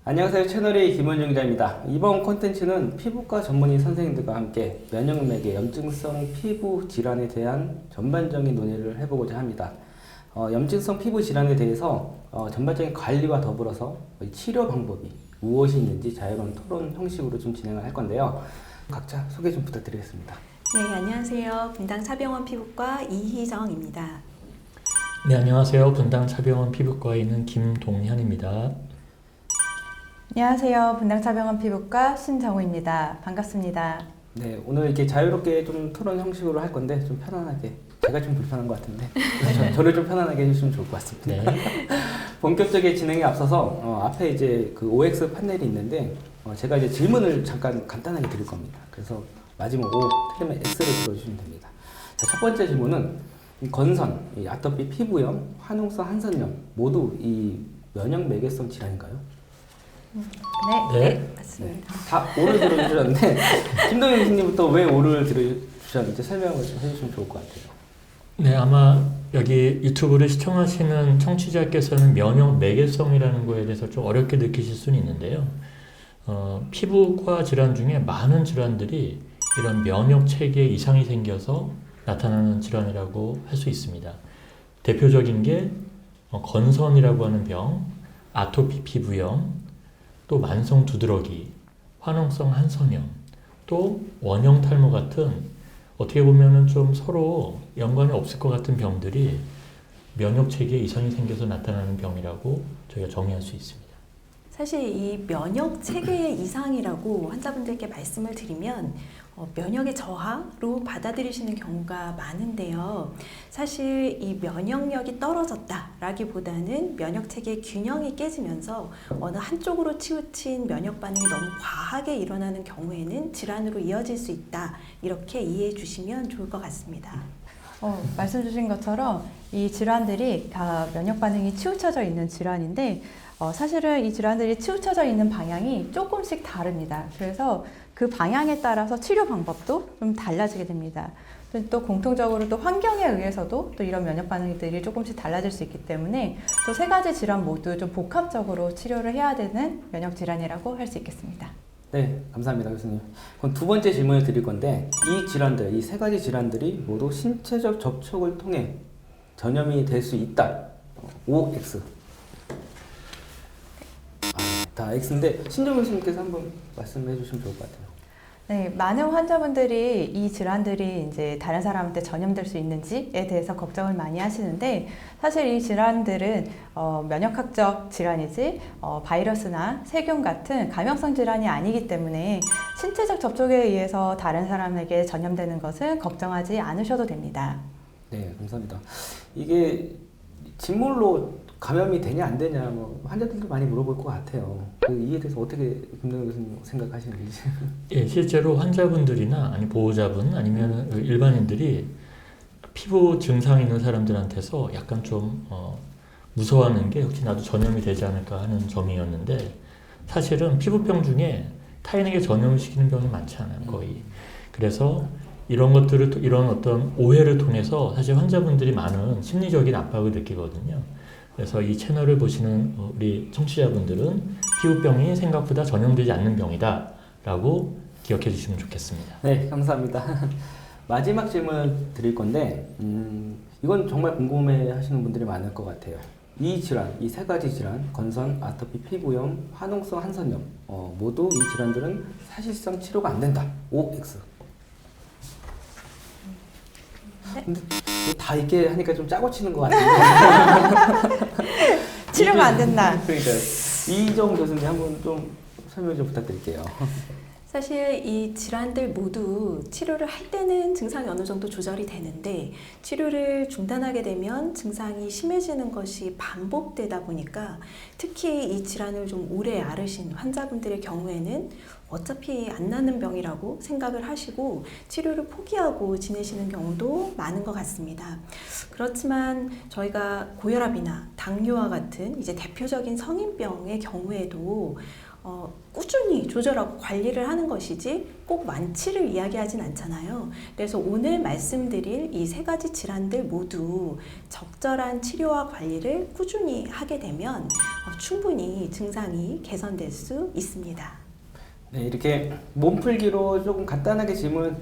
안녕하세요. 채널의 김원중 기자입니다. 이번 콘텐츠는 피부과 전문의 선생님들과 함께 면역맥의 염증성 피부 질환에 대한 전반적인 논의를 해보고자 합니다. 염증성 피부 질환에 대해서 전반적인 관리와 더불어서 치료 방법이 무엇이 있는지 자유로운 토론 형식으로 좀 진행을 할 건데요. 각자 소개 좀 부탁드리겠습니다. 네, 안녕하세요. 분당 차병원 피부과 이희정입니다. 네, 안녕하세요. 분당 차병원 피부과에 있는 김동현입니다. 안녕하세요. 분당차병원 피부과 신정우입니다. 반갑습니다. 네, 오늘 이렇게 자유롭게 좀 토론 형식으로 할 건데 좀 편안하게, 제가 좀 불편한 것 같은데 저를 좀 편안하게 해주시면 좋을 것 같습니다. 네. 본격적인 진행에 앞서서 앞에 이제 그 OX 판넬이 있는데 제가 이제 질문을 잠깐 간단하게 드릴 겁니다. 그래서 맞으면 O, 틀리면 X를 들어주시면 됩니다. 자, 첫 번째 질문은 이 건선, 이 아토피 피부염, 화농성 한선염 모두 이 면역 매개성 질환인가요? 네. 맞습니다. 다 O를 들어주셨는데 김동현 교수님부터 왜 O를 들어주셨는지 설명을 좀 해주시면 좋을 것 같아요. 네, 아마 여기 유튜브를 시청하시는 청취자께서는 면역 매개성이라는 거에 대해서 좀 어렵게 느끼실 수는 있는데요. 피부과 질환 중에 많은 질환들이 이런 면역 체계에 이상이 생겨서 나타나는 질환이라고 할 수 있습니다. 대표적인 게 건선이라고 하는 병, 아토피 피부염, 또 만성 두드러기, 화농성 한선염, 또 원형 탈모 같은 어떻게 보면은 좀 서로 연관이 없을 것 같은 병들이 면역 체계에 이상이 생겨서 나타나는 병이라고 저희가 정의할 수 있습니다. 사실 이 면역 체계의 이상이라고 환자분들께 말씀을 드리면 면역의 저하로 받아들이시는 경우가 많은데요. 사실 이 면역력이 떨어졌다라기보다는 면역 체계의 균형이 깨지면서 어느 한쪽으로 치우친 면역 반응이 너무 과하게 일어나는 경우에는 질환으로 이어질 수 있다. 이렇게 이해해 주시면 좋을 것 같습니다. 말씀 주신 것처럼 이 질환들이 다 면역 반응이 치우쳐져 있는 질환인데 사실은 이 질환들이 치우쳐져 있는 방향이 조금씩 다릅니다. 그래서 그 방향에 따라서 치료 방법도 좀 달라지게 됩니다. 또 공통적으로 또 환경에 의해서도 또 이런 면역 반응들이 조금씩 달라질 수 있기 때문에 또 세 가지 질환 모두 좀 복합적으로 치료를 해야 되는 면역 질환이라고 할 수 있겠습니다. 네, 감사합니다, 교수님. 그럼 두 번째 질문을 드릴 건데 이 질환들, 이 세 가지 질환들이 모두 신체적 접촉을 통해 전염이 될 수 있다. OX. 다 X인데 신정 교수님께서 한번 말씀해 주시면 좋을 것 같아요. 네, 많은 환자분들이 이 질환들이 이제 다른 사람한테 전염될 수 있는지에 대해서 걱정을 많이 하시는데 사실 이 질환들은 면역학적 질환이지 바이러스나 세균 같은 감염성 질환이 아니기 때문에 신체적 접촉에 의해서 다른 사람에게 전염되는 것은 걱정하지 않으셔도 됩니다. 네, 감사합니다. 이게 진물로 감염이 되냐 안 되냐 뭐 환자들도 많이 물어볼 것 같아요. 이에 대해서 어떻게 김동현 교수님 생각하시는지. 예, 실제로 환자분들이나 아니 보호자분 아니면 일반인들이 피부 증상 있는 사람들한테서 약간 좀 무서워하는 게 혹시 나도 전염이 되지 않을까 하는 점이었는데 사실은 피부병 중에 타인에게 전염을 시키는 병이 많지 않아요, 거의. 그래서 이런 것들을 이런 어떤 오해를 통해서 사실 환자분들이 많은 심리적인 압박을 느끼거든요. 그래서 이 채널을 보시는 우리 청취자분들은 피부병이 생각보다 전염되지 않는 병이다 라고 기억해 주시면 좋겠습니다. 네, 감사합니다. 마지막 질문을 드릴 건데 이건 정말 궁금해 하시는 분들이 많을 것 같아요. 이 질환, 이 세 가지 질환, 건선, 아토피 피부염, 화농성 한선염 모두 이 질환들은 사실상 치료가 안 된다. OX. 근데 다 이렇게 하니까 좀 짜고 치는 것 같은데. 치료가 안 된다. 그러니까 이정 교수님 한번 좀 설명 좀 부탁드릴게요. 사실 이 질환들 모두 치료를 할 때는 증상이 어느 정도 조절이 되는데 치료를 중단하게 되면 증상이 심해지는 것이 반복되다 보니까 특히 이 질환을 좀 오래 앓으신 환자분들의 경우에는 어차피 안 나는 병이라고 생각을 하시고 치료를 포기하고 지내시는 경우도 많은 것 같습니다. 그렇지만 저희가 고혈압이나 당뇨와 같은 이제 대표적인 성인병의 경우에도 꾸준히 조절하고 관리를 하는 것이지 꼭 완치를 이야기하진 않잖아요. 그래서 오늘 말씀드릴 이 세 가지 질환들 모두 적절한 치료와 관리를 꾸준히 하게 되면 충분히 증상이 개선될 수 있습니다. 네, 이렇게 몸풀기로 조금 간단하게 질문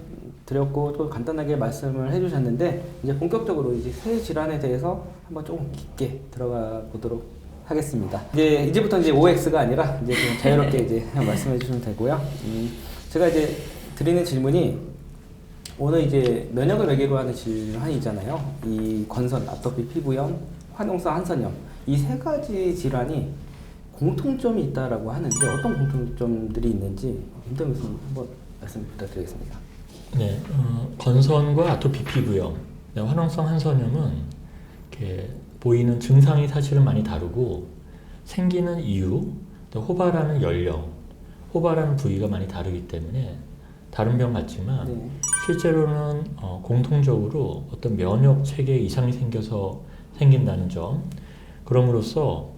드렸고 또 간단하게 말씀을 해주셨는데 이제 본격적으로 이제 새 질환에 대해서 한번 조금 깊게 들어가 보도록 하겠습니다. 이제부터 이제 OX가 아니라 이제 좀 자유롭게 이제 말씀해 주시면 되고요. 제가 이제 드리는 질문이 오늘 이제 면역을 매개로 하는 질환이잖아요. 이 건선, 아토피 피부염, 화농성 한선염 이 세 가지 질환이 공통점이 있다라고 하는데 어떤 공통점들이 있는지 임동훈 교수님 한번 말씀 부탁드리겠습니다. 네, 건선과 아토피 피부염, 화농성 한선염은 이렇게 보이는 증상이 사실은 많이 다르고 생기는 이유, 또 호발하는 연령, 호발하는 부위가 많이 다르기 때문에 다른 병 같지만 네. 실제로는 공통적으로 어떤 면역 체계 이상이 생겨서 생긴다는 점, 그럼으로써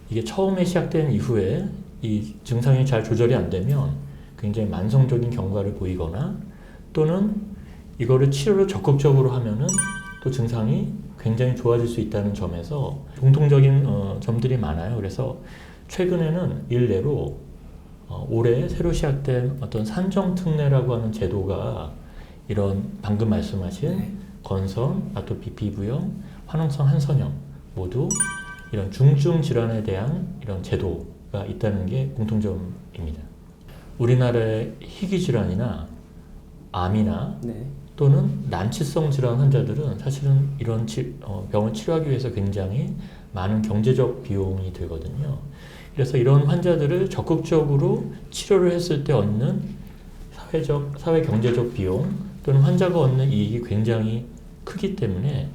이게 처음에 시작된 이후에 이 증상이 잘 조절이 안 되면 굉장히 만성적인 경과를 보이거나 또는 이거를 치료를 적극적으로 하면은 또 증상이 굉장히 좋아질 수 있다는 점에서 공통적인 점들이 많아요. 그래서 최근에는 일례로 올해 새로 시작된 어떤 산정특례라고 하는 제도가 이런 방금 말씀하신 건선, 아토피 피부염, 화농성 한선염 모두 이런 중증 질환에 대한 이런 제도가 있다는 게 공통점입니다. 우리나라의 희귀 질환이나 암이나 네. 또는 난치성 질환 환자들은 사실은 이런 병을 치료하기 위해서 굉장히 많은 경제적 비용이 들거든요. 그래서 이런 환자들을 적극적으로 치료를 했을 때 얻는 사회 경제적 비용 또는 환자가 얻는 이익이 굉장히 크기 때문에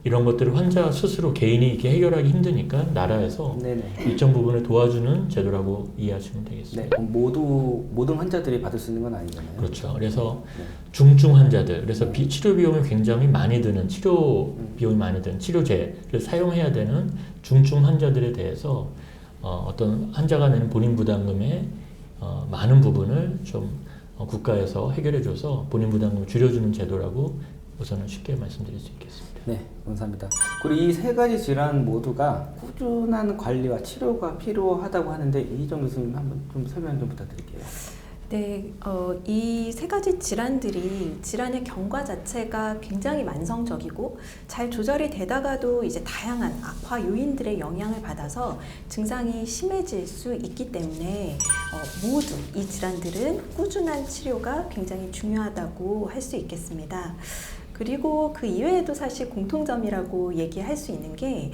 이런 것들을 환자 스스로 개인이 이렇게 해결하기 힘드니까 나라에서 네네. 일정 부분을 도와주는 제도라고 이해하시면 되겠습니다. 네, 그럼 모든 환자들이 받을 수 있는 건 아니잖아요. 그렇죠. 그래서 네. 중증 환자들, 그래서 치료 비용이 굉장히 많이 드는 비용이 많이 드는 치료제를 사용해야 되는 중증 환자들에 대해서 어떤 환자가 내는 본인 부담금의 많은 부분을 좀 국가에서 해결해줘서 본인 부담금을 줄여주는 제도라고 우선은 쉽게 말씀드릴 수 있겠습니다. 네, 감사합니다. 그리고 이 세 가지 질환 모두가 꾸준한 관리와 치료가 필요하다고 하는데 이정 교수님 한번 좀 설명 좀 부탁드릴게요. 네, 이 세 가지 질환의 경과 자체가 굉장히 만성적이고 잘 조절이 되다가도 이제 다양한 악화 요인들의 영향을 받아서 증상이 심해질 수 있기 때문에 모두 이 질환들은 꾸준한 치료가 굉장히 중요하다고 할 수 있겠습니다. 그리고 그 이외에도 사실 공통점이라고 얘기할 수 있는 게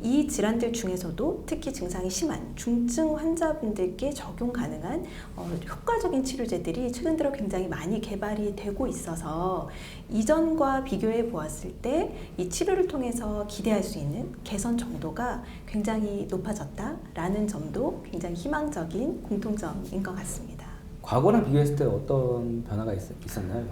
이 질환들 중에서도 특히 증상이 심한 중증 환자분들께 적용 가능한 효과적인 치료제들이 최근 들어 굉장히 많이 개발이 되고 있어서 이전과 비교해 보았을 때 이 치료를 통해서 기대할 수 있는 개선 정도가 굉장히 높아졌다라는 점도 굉장히 희망적인 공통점인 것 같습니다. 과거랑 비교했을 때 어떤 변화가 있었나요?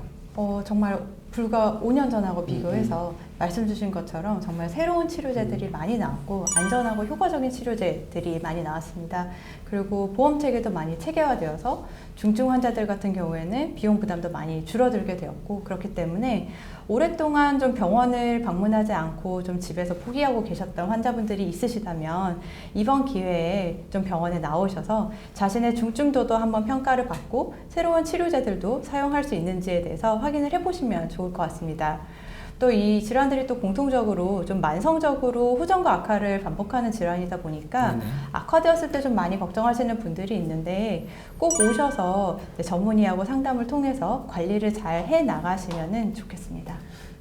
정말 불과 5년 전하고 비교해서 말씀 주신 것처럼 정말 새로운 치료제들이 많이 나왔고 안전하고 효과적인 치료제들이 많이 나왔습니다. 그리고 보험 체계도 많이 체계화되어서 중증 환자들 같은 경우에는 비용 부담도 많이 줄어들게 되었고 그렇기 때문에 오랫동안 좀 병원을 방문하지 않고 좀 집에서 포기하고 계셨던 환자분들이 있으시다면 이번 기회에 좀 병원에 나오셔서 자신의 중증도도 한번 평가를 받고 새로운 치료제들도 사용할 수 있는지에 대해서 확인을 해보시면 좋을 것 같습니다. 또 이 질환들이 또 공통적으로 좀 만성적으로 후전과 악화를 반복하는 질환이다 보니까 악화되었을 때 좀 많이 걱정하시는 분들이 있는데 꼭 오셔서 전문의하고 상담을 통해서 관리를 잘 해 나가시면 좋겠습니다.